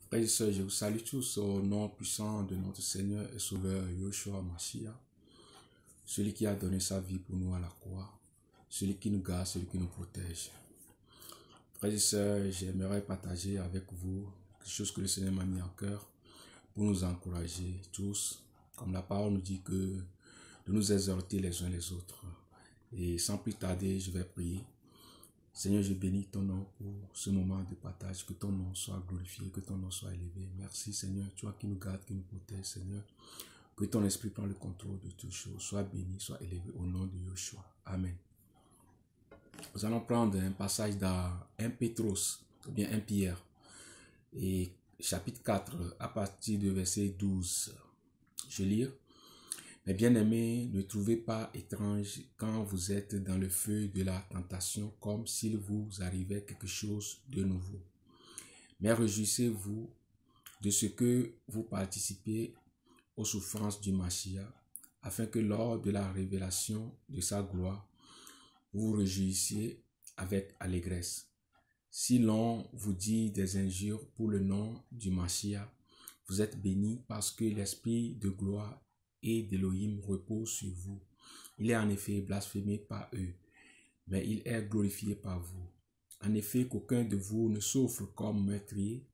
Frères et sœurs, je vous salue tous au nom puissant de notre Seigneur et Sauveur Yeshua Mashiach, celui qui a donné sa vie pour nous à la croix, celui qui nous garde, celui qui nous protège. Frères et sœurs, j'aimerais partager avec vous quelque chose que le Seigneur m'a mis en cœur pour nous encourager tous, comme la parole nous dit que de nous exhorter les uns les autres. Et sans plus tarder, je vais prier. Seigneur, je bénis ton nom pour ce moment de partage, que ton nom soit glorifié, que ton nom soit élevé. Merci Seigneur, toi qui nous gardes, qui nous protège, Seigneur. Que ton esprit prenne le contrôle de toutes choses. Sois béni, sois élevé au nom de Yeshua. Amen. Nous allons prendre un passage dans 1 Pétros, ou bien 1 Pierre, et chapitre 4, à partir du verset 12. Je lis. Mes bien-aimés, ne trouvez pas étrange quand vous êtes dans le feu de la tentation, comme s'il vous arrivait quelque chose de nouveau. Mais réjouissez-vous de ce que vous participez aux souffrances du Mashiach, afin que lors de la révélation de sa gloire, vous vous réjouissiez avec allégresse. Si l'on vous dit des injures pour le nom du Mashiach, vous êtes bénis parce que l'esprit de gloire et d'Élohim repose sur vous. Il est en effet blasphémé par eux, mais il est glorifié par vous. En effet, qu'aucun de vous ne souffre comme meurtrier,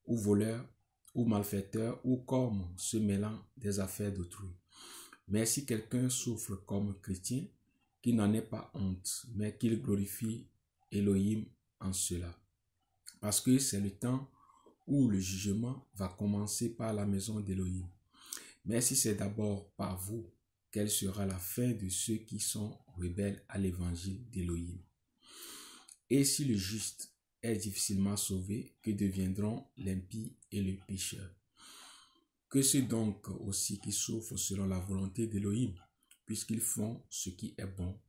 ou voleur, ou malfaiteur, ou comme se mêlant des affaires d'autrui. Mais si quelqu'un souffre comme chrétien, qu'il n'en ait pas honte, mais qu'il glorifie Élohim en cela. Parce que c'est le temps où le jugement va commencer par la maison d'Élohim. Mais si c'est d'abord par vous, quelle sera la fin de ceux qui sont rebelles à l'évangile d'Élohim? Et si le juste est difficilement sauvé, que deviendront l'impie et le pécheur? Que ceux donc aussi qui souffrent selon la volonté d'Élohim, puisqu'ils font ce qui est bon,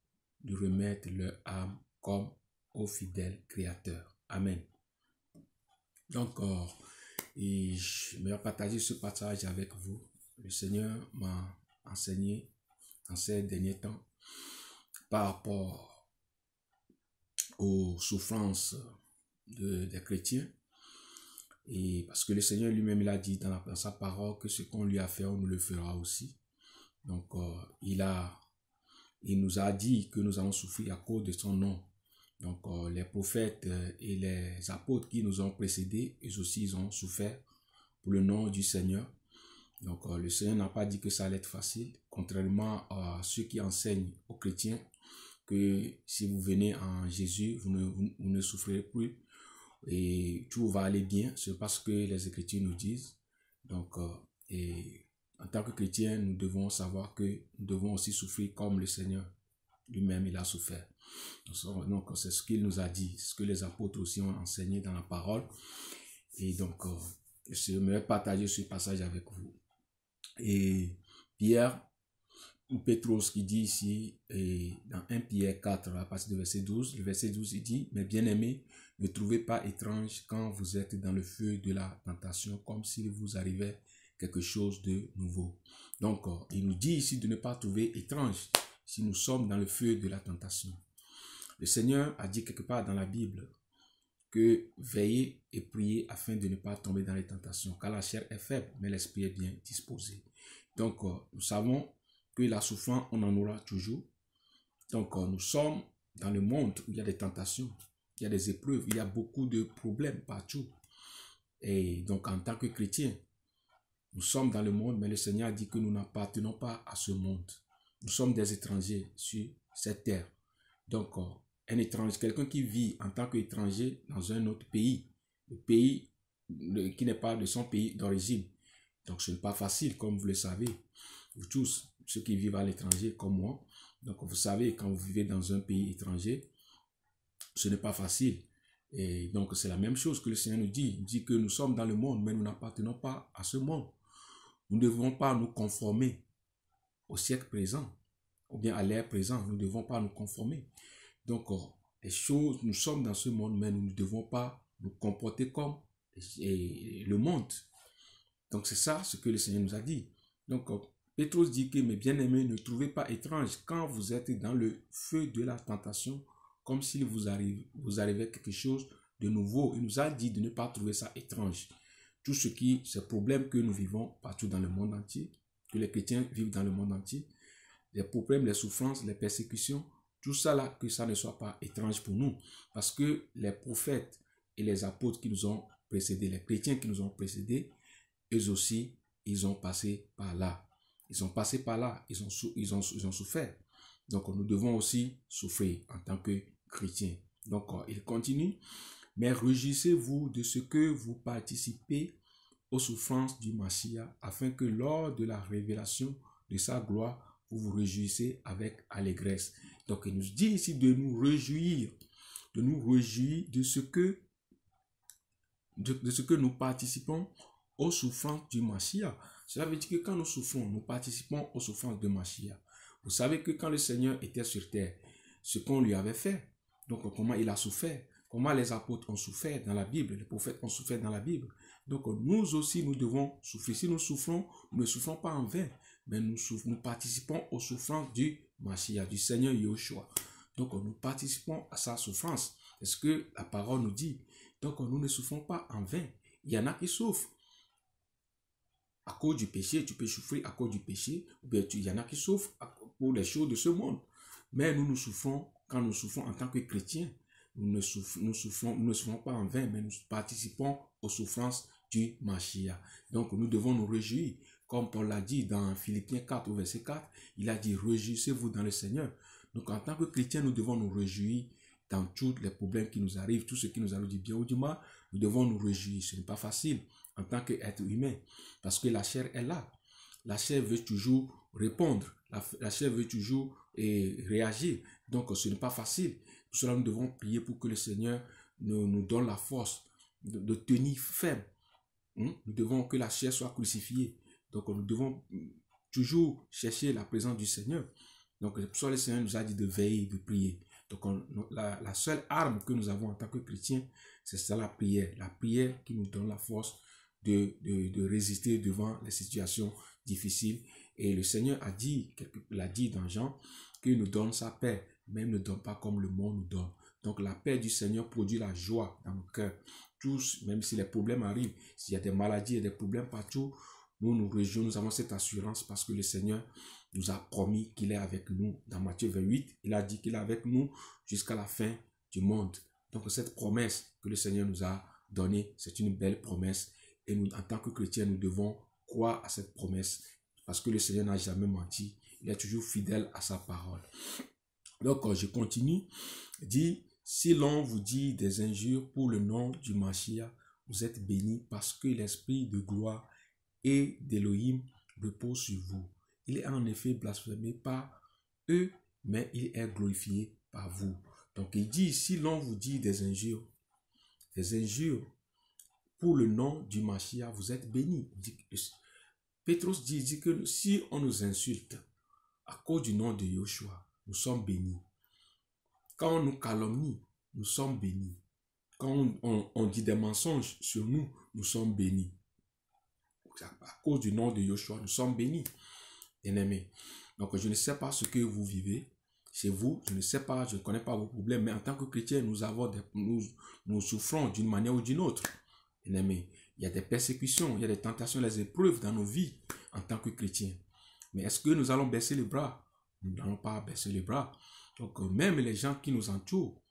de remettre leur âme comme au fidèle Créateur. Amen. Donc, je vais partager ce passage avec vous. Le Seigneur m'a enseigné en ces derniers temps par rapport aux souffrances des chrétiens. Et parce que le Seigneur lui-même, il a dit dans sa parole que ce qu'on lui a fait, on nous le fera aussi. Donc, il nous a dit que nous allons souffrir à cause de son nom. Donc, les prophètes et les apôtres qui nous ont précédés, eux aussi, ils ont souffert pour le nom du Seigneur. Donc, le Seigneur n'a pas dit que ça allait être facile, contrairement à ceux qui enseignent aux chrétiens que si vous venez en Jésus, vous ne souffrez plus et tout va aller bien. C'est parce que les Écritures nous disent. Donc, et en tant que chrétien, nous devons savoir que nous devons aussi souffrir comme le Seigneur lui-même, il a souffert. Donc, c'est ce qu'il nous a dit, ce que les apôtres aussi ont enseigné dans la parole. Et donc, je vais partager ce passage avec vous. Et Pierre, ou Pétros qui dit ici, et dans 1 Pierre 4, à partir du verset 12, le verset 12, il dit, « Mes bien-aimés, ne trouvez pas étrange quand vous êtes dans le feu de la tentation, comme s'il vous arrivait quelque chose de nouveau. » Donc, il nous dit ici de ne pas trouver étrange si nous sommes dans le feu de la tentation. Le Seigneur a dit quelque part dans la Bible que veillez et priez afin de ne pas tomber dans les tentations, car la chair est faible, mais l'esprit est bien disposé. Donc, nous savons que la souffrance, on en aura toujours. Donc, nous sommes dans le monde où il y a des tentations, il y a des épreuves, il y a beaucoup de problèmes partout. Et donc, en tant que chrétiens, nous sommes dans le monde, mais le Seigneur a dit que nous n'appartenons pas à ce monde. Nous sommes des étrangers sur cette terre. Donc, un étranger, quelqu'un qui vit en tant qu'étranger dans un autre pays, le pays qui n'est pas de son pays d'origine. Donc, ce n'est pas facile, comme vous le savez. Vous tous, ceux qui vivent à l'étranger comme moi, donc vous savez, quand vous vivez dans un pays étranger, ce n'est pas facile. Et donc, c'est la même chose que le Seigneur nous dit. Il dit que nous sommes dans le monde, mais nous n'appartenons pas à ce monde. Nous ne devons pas nous conformer au siècle présent, ou bien à l'ère présente. Nous ne devons pas nous conformer. Donc, les choses, nous sommes dans ce monde, mais nous ne devons pas nous comporter comme le monde. Donc, c'est ça ce que le Seigneur nous a dit. Donc, Pétros dit que, mes bien-aimés, ne trouvez pas étrange quand vous êtes dans le feu de la tentation, comme s'il vous arrivait quelque chose de nouveau. Il nous a dit de ne pas trouver ça étrange. ces problèmes que nous vivons partout dans le monde entier, que les chrétiens vivent dans le monde entier, les problèmes, les souffrances, les persécutions, tout ça là, que ça ne soit pas étrange pour nous. Parce que les prophètes et les apôtres qui nous ont précédés, les chrétiens qui nous ont précédés, eux aussi, ils ont passé par là. Ils ont passé par là, ils ont souffert. Donc, nous devons aussi souffrir en tant que chrétiens. Donc, il continue. Mais réjouissez-vous de ce que vous participez aux souffrances du Mashiach, afin que lors de la révélation de sa gloire, vous vous réjouissez avec allégresse. Donc, il nous dit ici de nous réjouir de ce que nous participons aux souffrances du Mashiach. Cela veut dire que quand nous souffrons, nous participons aux souffrances de Mashiach. Vous savez que quand le Seigneur était sur terre, ce qu'on lui avait fait, donc comment il a souffert, comment les apôtres ont souffert dans la Bible, les prophètes ont souffert dans la Bible. Donc nous aussi, nous devons souffrir. Si nous souffrons, nous ne souffrons pas en vain, mais nous participons aux souffrances du Mashiach, du Seigneur Yahushua. Donc nous participons à sa souffrance. C'est ce que la parole nous dit. Donc nous ne souffrons pas en vain. Il y en a qui souffrent à cause du péché. Tu peux souffrir à cause du péché. Ou bien il y en a qui souffrent pour les choses de ce monde. Mais nous souffrons, quand nous souffrons en tant que chrétiens, nous ne souffrons pas en vain, mais nous participons aux souffrances du Mashiach. Donc nous devons nous réjouir. Comme Paul l'a dit dans Philippiens 4 au verset 4, il a dit réjouissez-vous dans le Seigneur. Donc en tant que chrétiens, nous devons nous réjouir dans tous les problèmes qui nous arrivent, tout ce qui nous arrive du bien ou du mal, nous devons nous réjouir. Ce n'est pas facile en tant qu'être humain, parce que la chair est là. La chair veut toujours répondre, la chair veut toujours réagir. Donc ce n'est pas facile. Pour cela, nous devons prier pour que le Seigneur nous donne la force de tenir ferme. Nous devons que la chair soit crucifiée. Donc nous devons toujours chercher la présence du Seigneur. Donc pour ça, le Seigneur nous a dit de veiller, de prier. Donc la seule arme que nous avons en tant que chrétiens, c'est ça, la prière. La prière qui nous donne la force de résister devant les situations difficiles. Et le Seigneur l'a dit dans Jean, qu'il nous donne sa paix, mais il ne donne pas comme le monde nous donne. Donc la paix du Seigneur produit la joie dans nos cœurs. Tous, même si les problèmes arrivent, s'il y a des maladies et des problèmes partout, nous nous réjouissons, nous avons cette assurance parce que le Seigneur nous a promis qu'il est avec nous. Dans Matthieu 28, il a dit qu'il est avec nous jusqu'à la fin du monde. Donc cette promesse que le Seigneur nous a donnée, c'est une belle promesse. Et nous, en tant que chrétiens, nous devons croire à cette promesse parce que le Seigneur n'a jamais menti. Il est toujours fidèle à sa parole. Donc je continue. Il dit, si l'on vous dit des injures pour le nom du Mashiach, vous êtes bénis parce que l'esprit de gloire et d'Élohim repose sur vous. Il est en effet blasphémé par eux, mais il est glorifié par vous. Donc il dit, si l'on vous dit des injures pour le nom du Mashiach, vous êtes bénis. Pétros dit que si on nous insulte à cause du nom de Yahushua, nous sommes bénis. Quand on nous calomnie, nous sommes bénis. Quand on dit des mensonges sur nous, nous sommes bénis. À cause du nom de Yahushua, nous sommes bénis, bien-aimés. Donc, je ne sais pas ce que vous vivez chez vous. Je ne sais pas, je ne connais pas vos problèmes. Mais en tant que chrétiens, nous souffrons d'une manière ou d'une autre. Bien-aimés, il y a des persécutions, il y a des tentations, des épreuves dans nos vies en tant que chrétiens. Mais est-ce que nous allons baisser les bras? Nous n'allons pas baisser les bras. Donc, même les gens qui nous entourent,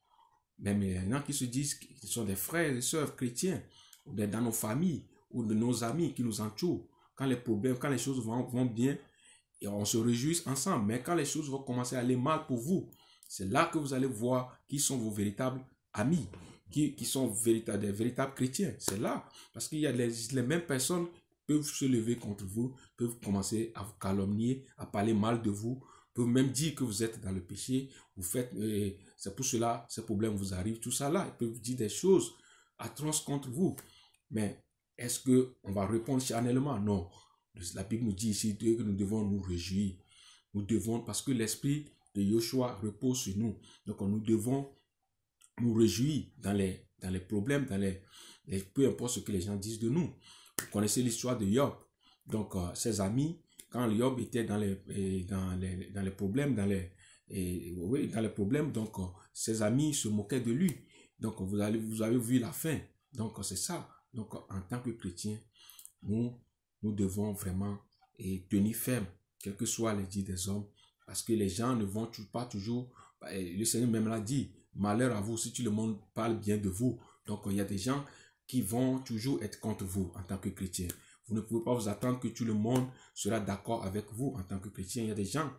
même les gens qui se disent qu'ils sont des frères et sœurs chrétiens, ou dans nos familles, ou de nos amis qui nous entourent, quand les problèmes, quand les choses vont bien, et on se réjouit ensemble. Mais quand les choses vont commencer à aller mal pour vous, c'est là que vous allez voir qui sont vos véritables amis, qui sont des véritables chrétiens. C'est là, parce qu'il y a les mêmes personnes peuvent se lever contre vous, peuvent commencer à vous calomnier, à parler mal de vous, peuvent même dire que vous êtes dans le péché, vous faites, c'est pour cela, ces problèmes vous arrivent, tout ça là, ils peuvent dire des choses atroces contre vous. Mais est-ce qu'on va répondre charnellement? Non. La Bible nous dit ici que nous devons nous réjouir. Nous devons, parce que l'esprit de Yahushua repose sur nous. Donc nous devons nous réjouir dans les problèmes, peu importe ce que les gens disent de nous. Vous connaissez l'histoire de Job. Donc ses amis, quand Job était dans les problèmes, donc ses amis se moquaient de lui. Donc vous avez vu la fin. Donc c'est ça. Donc, en tant que chrétien, nous devons vraiment tenir ferme, quels que soient les dits des hommes, parce que les gens ne vont pas toujours, le Seigneur même l'a dit, malheur à vous si tout le monde parle bien de vous. Donc, il y a des gens qui vont toujours être contre vous en tant que chrétien. Vous ne pouvez pas vous attendre que tout le monde sera d'accord avec vous en tant que chrétien. Il y a des gens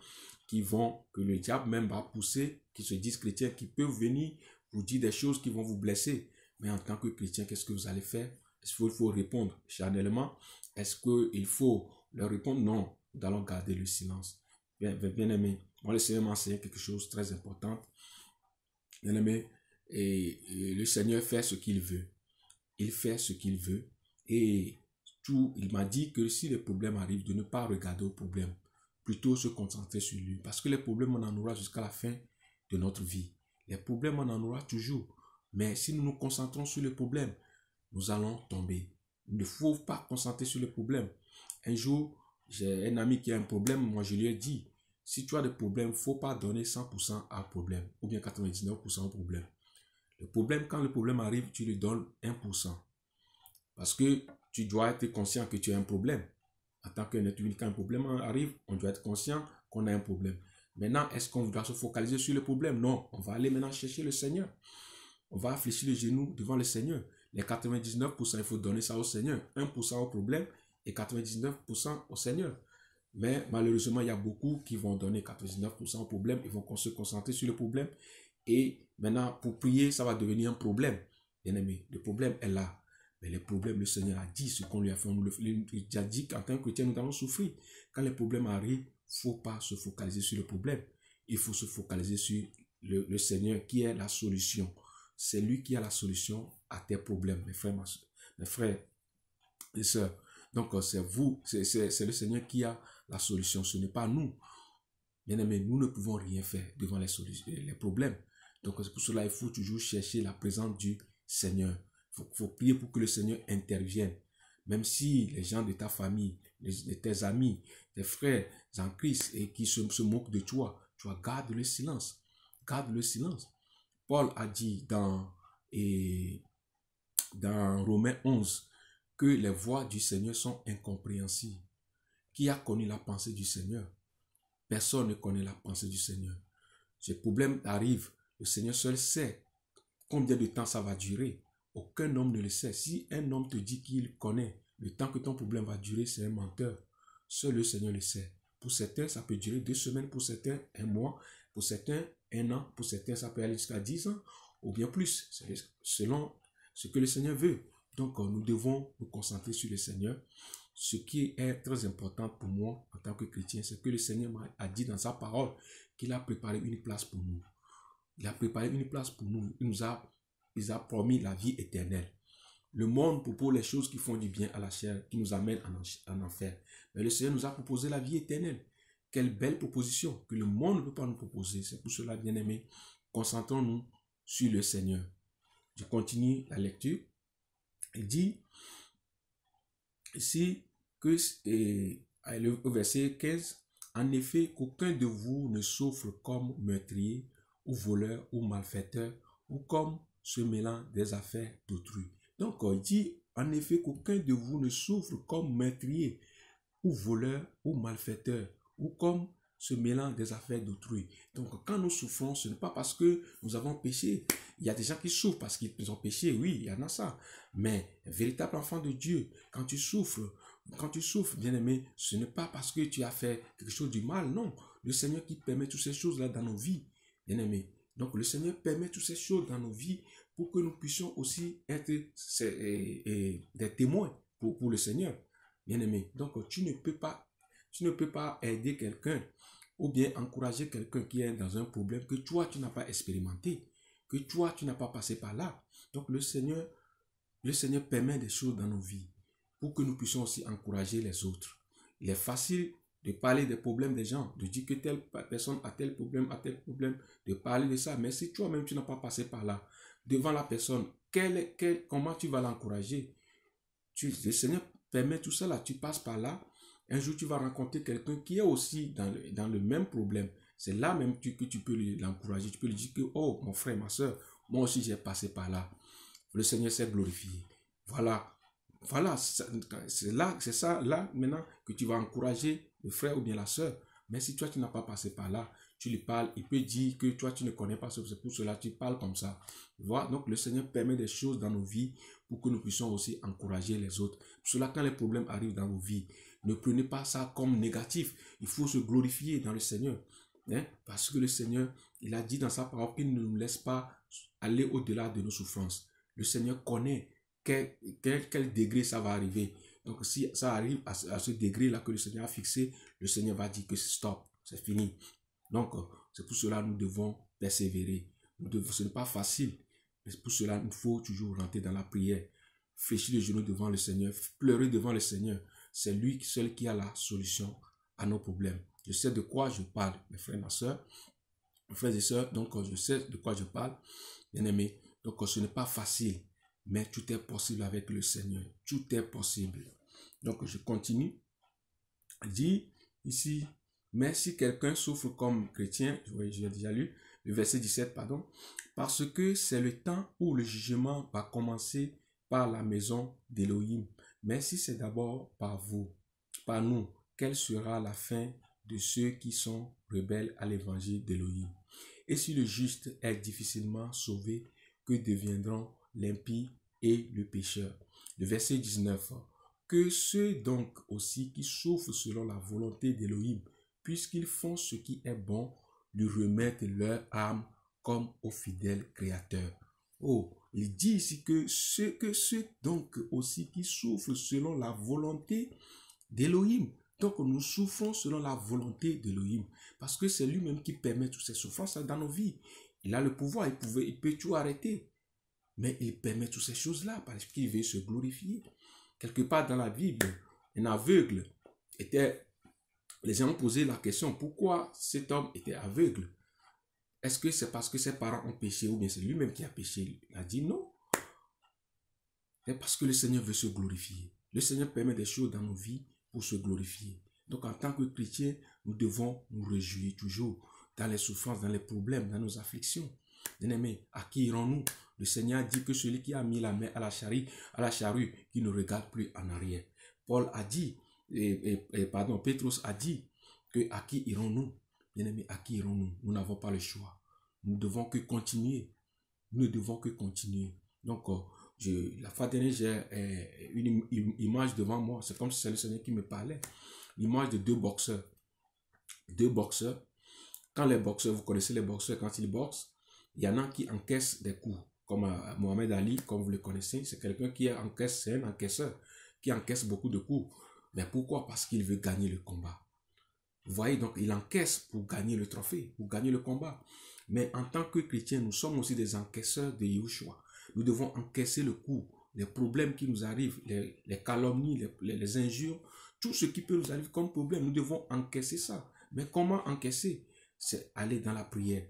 que le diable même va pousser, qui se disent chrétiens, qui peuvent venir vous dire des choses qui vont vous blesser. Mais en tant que chrétien, qu'est-ce que vous allez faire? Est-ce qu'il faut répondre charnellement? Est-ce qu'il faut leur répondre? Non, nous allons garder le silence. Bien aimé, moi le Seigneur m'a enseigné quelque chose de très important. Bien aimé, et le Seigneur fait ce qu'il veut. Il fait ce qu'il veut. Et il m'a dit que si les problèmes arrivent, de ne pas regarder aux problèmes, plutôt se concentrer sur lui. Parce que les problèmes, on en aura jusqu'à la fin de notre vie. Les problèmes, on en aura toujours. Mais si nous nous concentrons sur les problèmes, nous allons tomber. Il ne faut pas concentrer sur les problèmes. Un jour, j'ai un ami qui a un problème. Moi, je lui ai dit, si tu as des problèmes, il ne faut pas donner 100% à un problème. Ou bien 99% au problème. Le problème, quand le problème arrive, tu lui donnes 1%. Parce que tu dois être conscient que tu as un problème. En tant qu'être humain, quand un problème arrive, on doit être conscient qu'on a un problème. Maintenant, est-ce qu'on doit se focaliser sur le problème? Non, on va aller maintenant chercher le Seigneur. On va fléchir les genoux devant le Seigneur. Les 99%, il faut donner ça au Seigneur. 1% au problème et 99% au Seigneur. Mais malheureusement, il y a beaucoup qui vont donner 99% au problème. Ils vont se concentrer sur le problème. Et maintenant, pour prier, ça va devenir un problème. Bien aimé, le problème est là. Mais les problèmes, le Seigneur a dit ce qu'on lui a fait. Il a dit qu'en tant que chrétien, nous allons souffrir. Quand les problèmes arrivent, il ne faut pas se focaliser sur le problème. Il faut se focaliser sur le Seigneur qui est la solution. C'est lui qui a la solution à tes problèmes, mes frères et sœurs. Donc, c'est vous, c'est le Seigneur qui a la solution. Ce n'est pas nous. Bien aimé, nous ne pouvons rien faire devant les problèmes. Donc, c'est pour cela qu'il faut toujours chercher la présence du Seigneur. Il faut prier pour que le Seigneur intervienne. Même si les gens de ta famille, de tes amis, tes frères en Christ et qui se moquent de toi, tu vas garder le silence. Garde le silence. Paul a dit dans Romains 11 que les voies du Seigneur sont incompréhensibles. Qui a connu la pensée du Seigneur? Personne ne connaît la pensée du Seigneur. Ce problème arrive, le Seigneur seul sait combien de temps ça va durer. Aucun homme ne le sait. Si un homme te dit qu'il connaît le temps que ton problème va durer, c'est un menteur. Seul le Seigneur le sait. Pour certains, ça peut durer 2 semaines, pour certains, 1 mois, pour certains, 1 an, pour certains, ça peut aller jusqu'à 10 ans, ou bien plus, selon ce que le Seigneur veut. Donc, nous devons nous concentrer sur le Seigneur. Ce qui est très important pour moi, en tant que chrétien, c'est que le Seigneur a dit dans sa parole qu'il a préparé une place pour nous. Il a préparé une place pour nous. Il a promis la vie éternelle. Le monde propose les choses qui font du bien à la chair, qui nous amènent en enfer. Mais le Seigneur nous a proposé la vie éternelle. Quelle belle proposition que le monde ne peut pas nous proposer. C'est pour cela, bien aimé, concentrons-nous sur le Seigneur. Je continue la lecture. Il dit ici que, au verset 15, en effet, qu'aucun de vous ne souffre comme meurtrier ou voleur ou malfaiteur ou comme se mêlant des affaires d'autrui. Donc, il dit, en effet, qu'aucun de vous ne souffre comme meurtrier ou voleur ou malfaiteur ou comme se mêlant des affaires d'autrui. Donc, quand nous souffrons, ce n'est pas parce que nous avons péché. Il y a des gens qui souffrent parce qu'ils ont péché, oui, il y en a ça. Mais, véritable enfant de Dieu, quand tu souffres, bien aimé, ce n'est pas parce que tu as fait quelque chose du mal, non. Le Seigneur qui permet toutes ces choses-là dans nos vies, bien aimé. Donc, le Seigneur permet toutes ces choses dans nos vies pour que nous puissions aussi être des témoins pour le Seigneur, bien aimé. Donc, tu ne peux pas aider quelqu'un ou bien encourager quelqu'un qui est dans un problème que toi, tu n'as pas expérimenté, que toi, tu n'as pas passé par là. Donc, le Seigneur permet des choses dans nos vies pour que nous puissions aussi encourager les autres. Il est facile de parler des problèmes des gens, de dire que telle personne a tel problème, de parler de ça. Mais si toi-même, tu n'as pas passé par là, devant la personne, comment tu vas l'encourager? Le Seigneur permet tout ça là, tu passes par là. Un jour, tu vas rencontrer quelqu'un qui est aussi dans le même problème. C'est là même que tu peux l'encourager. Tu peux lui dire que, oh, mon frère, ma soeur, moi aussi, j'ai passé par là. Le Seigneur s'est glorifié. Voilà Voilà, c'est ça, là, maintenant, que tu vas encourager le frère ou bien la sœur. Mais si toi, tu n'as pas passé par là, tu lui parles, il peut dire que toi, tu ne connais pas, c'est pour cela que tu parles comme ça. Voilà, donc le Seigneur permet des choses dans nos vies pour que nous puissions aussi encourager les autres. Pour cela, quand les problèmes arrivent dans vos vies, ne prenez pas ça comme négatif. Il faut se glorifier dans le Seigneur. Hein? Parce que le Seigneur, il a dit dans sa parole qu'il ne nous laisse pas aller au-delà de nos souffrances. Le Seigneur connaît quel degré ça va arriver. Donc, si ça arrive à ce degré-là que le Seigneur a fixé, le Seigneur va dire que c'est stop, c'est fini. Donc, c'est pour cela que nous devons persévérer. Ce n'est pas facile, mais pour cela, il faut toujours rentrer dans la prière. Fléchir les genoux devant le Seigneur, pleurer devant le Seigneur. C'est lui seul qui a la solution à nos problèmes. Je sais de quoi je parle, mes frères et mes sœurs. Mes frères et sœurs, donc je sais de quoi je parle, bien aimé. Donc, ce n'est pas facile. Mais tout est possible avec le Seigneur. Tout est possible. Donc, je continue. Il dit ici, mais si quelqu'un souffre comme chrétien, j'ai déjà lu, le verset 17, pardon, parce que c'est le temps où le jugement va commencer par la maison d'Élohim. Mais si c'est d'abord par vous, par nous, quelle sera la fin de ceux qui sont rebelles à l'évangile d'Élohim? Et si le juste est difficilement sauvé, que deviendront l'impie et le pécheur? Le verset 19. Que ceux donc aussi qui souffrent selon la volonté d'Élohim, puisqu'ils font ce qui est bon, lui remettent leur âme comme au fidèle Créateur. Oh, il dit ici que ceux donc aussi qui souffrent selon la volonté d'Élohim. Donc nous souffrons selon la volonté d'Élohim, parce que c'est lui-même qui permet toutes ces souffrances dans nos vies. Il a le pouvoir, il peut tout arrêter. Mais il permet toutes ces choses-là parce qu'il veut se glorifier. Quelque part dans la Bible, un aveugle était... Les gens ont posé la question, pourquoi cet homme était aveugle? Est-ce que c'est parce que ses parents ont péché ou bien c'est lui-même qui a péché? Il a dit non. C'est parce que le Seigneur veut se glorifier. Le Seigneur permet des choses dans nos vies pour se glorifier. Donc en tant que chrétiens, nous devons nous réjouir toujours dans les souffrances, dans les problèmes, dans nos afflictions. Bien-aimés, à qui irons-nous? Le Seigneur dit que celui qui a mis la main à la charrue, qui ne regarde plus en arrière. Paul a dit, Pétrus a dit que à qui irons-nous? Bien-aimés, à qui irons-nous? Nous n'avons pas le choix. Nous ne devons que continuer. Nous ne devons que continuer. Donc, la fois dernière, j'ai une image devant moi. C'est comme si c'est le Seigneur qui me parlait. L'image de deux boxeurs. Deux boxeurs. Quand les boxeurs, vous connaissez les boxeurs, quand ils boxent, il y en a qui encaissent des coups. Comme Mohamed Ali, comme vous le connaissez, c'est quelqu'un qui encaisse, c'est un encaisseur, qui encaisse beaucoup de coups. Mais pourquoi? Parce qu'il veut gagner le combat. Vous voyez, donc il encaisse pour gagner le trophée, pour gagner le combat. Mais en tant que chrétiens, nous sommes aussi des encaisseurs de Yahushua. Nous devons encaisser le coup, les problèmes qui nous arrivent, les calomnies, les injures, tout ce qui peut nous arriver comme problème, nous devons encaisser ça. Mais comment encaisser? C'est aller dans la prière.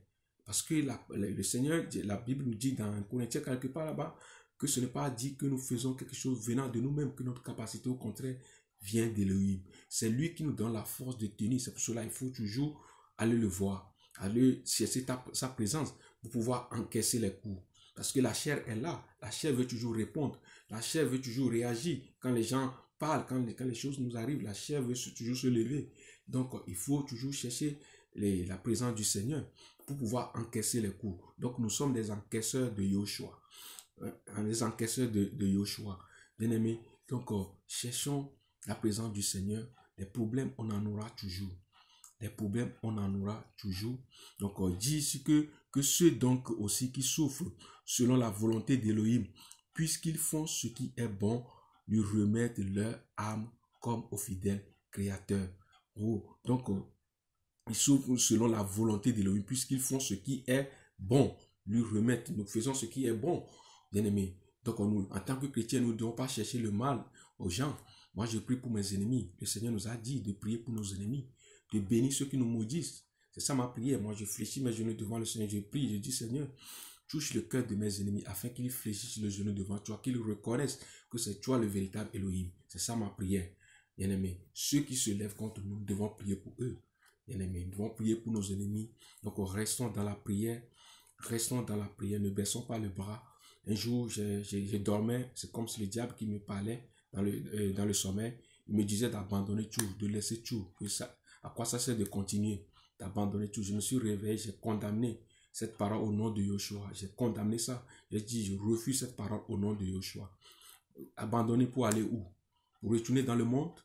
Parce que le Seigneur, la Bible nous dit dans 1 Corinthiens quelque part là-bas, que ce n'est pas dit que nous faisons quelque chose venant de nous-mêmes, que notre capacité au contraire vient d'Élohim. C'est lui qui nous donne la force de tenir. C'est pour cela qu'il faut toujours aller le voir, aller chercher sa présence pour pouvoir encaisser les coups. Parce que la chair est là. La chair veut toujours répondre. La chair veut toujours réagir. Quand les gens parlent, quand les choses nous arrivent, la chair veut toujours se lever. Donc, il faut toujours chercher la présence du Seigneur pour pouvoir encaisser les coups. Donc, nous sommes des encaisseurs de Yahushua. Des encaisseurs de Yahushua. Bien-aimés, donc, cherchons la présence du Seigneur. Les problèmes, on en aura toujours. Les problèmes, on en aura toujours. Donc, on dit ici que ceux donc aussi qui souffrent selon la volonté d'Élohim, puisqu'ils font ce qui est bon, lui remettent leur âme comme au fidèle Créateur. Oh, donc, ils souffrent selon la volonté d'Élohim, puisqu'ils font ce qui est bon, lui remettent. Nous faisons ce qui est bon, bien aimé. Donc, en tant que chrétiens, nous ne devons pas chercher le mal aux gens. Moi, je prie pour mes ennemis. Le Seigneur nous a dit de prier pour nos ennemis, de bénir ceux qui nous maudissent. C'est ça ma prière. Moi, je fléchis mes genoux devant le Seigneur. Je prie, je dis, Seigneur, touche le cœur de mes ennemis afin qu'ils fléchissent le genou devant toi, qu'ils reconnaissent que c'est toi le véritable Elohim. C'est ça ma prière. Bien-aimés, ceux qui se lèvent contre nous, nous devons prier pour eux. Bien-aimés, nous devons prier pour nos ennemis. Donc, restons dans la prière. Restons dans la prière. Ne baissons pas le bras. Un jour, je dormais. C'est comme si le diable qui me parlait dans le sommeil, il me disait d'abandonner tout, de laisser tout. À quoi ça sert de continuer d'abandonner tout? Je me suis réveillé, j'ai condamné cette parole au nom de Yoshua. J'ai condamné ça. J'ai dit, je refuse cette parole au nom de Yoshua. Abandonner pour aller où? Pour retourner dans le monde?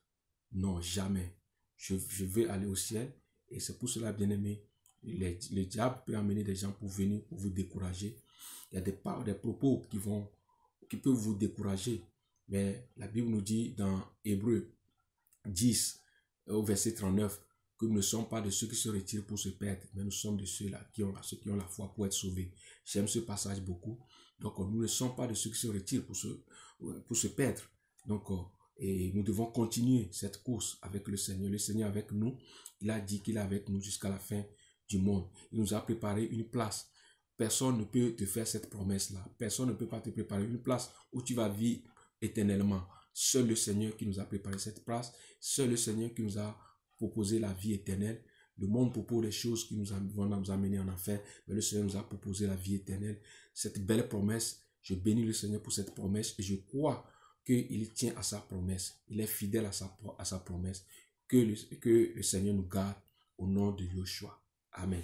Non, jamais. Je veux aller au ciel. Et c'est pour cela, bien aimé, le diable peut amener des gens pour venir, pour vous décourager. Il y a des propos qui peuvent vous décourager. Mais la Bible nous dit dans Hébreux 10, au verset 39, que nous ne sommes pas de ceux qui se retirent pour se perdre, mais nous sommes de ceux-là ceux qui ont la foi pour être sauvés. J'aime ce passage beaucoup. Donc, nous ne sommes pas de ceux qui se retirent pour se perdre. Donc, et nous devons continuer cette course avec le Seigneur. Le Seigneur avec nous, il a dit qu'il est avec nous jusqu'à la fin du monde. Il nous a préparé une place. Personne ne peut te faire cette promesse-là. Personne ne peut pas te préparer une place où tu vas vivre éternellement. Seul le Seigneur qui nous a préparé cette place, seul le Seigneur qui nous a proposé la vie éternelle. Le monde propose des choses qui vont nous amener en enfer, mais le Seigneur nous a proposé la vie éternelle. Cette belle promesse, je bénis le Seigneur pour cette promesse et je crois qu'il tient à sa promesse. Il est fidèle à sa promesse. Que le Seigneur nous garde au nom de Yoshua. Amen.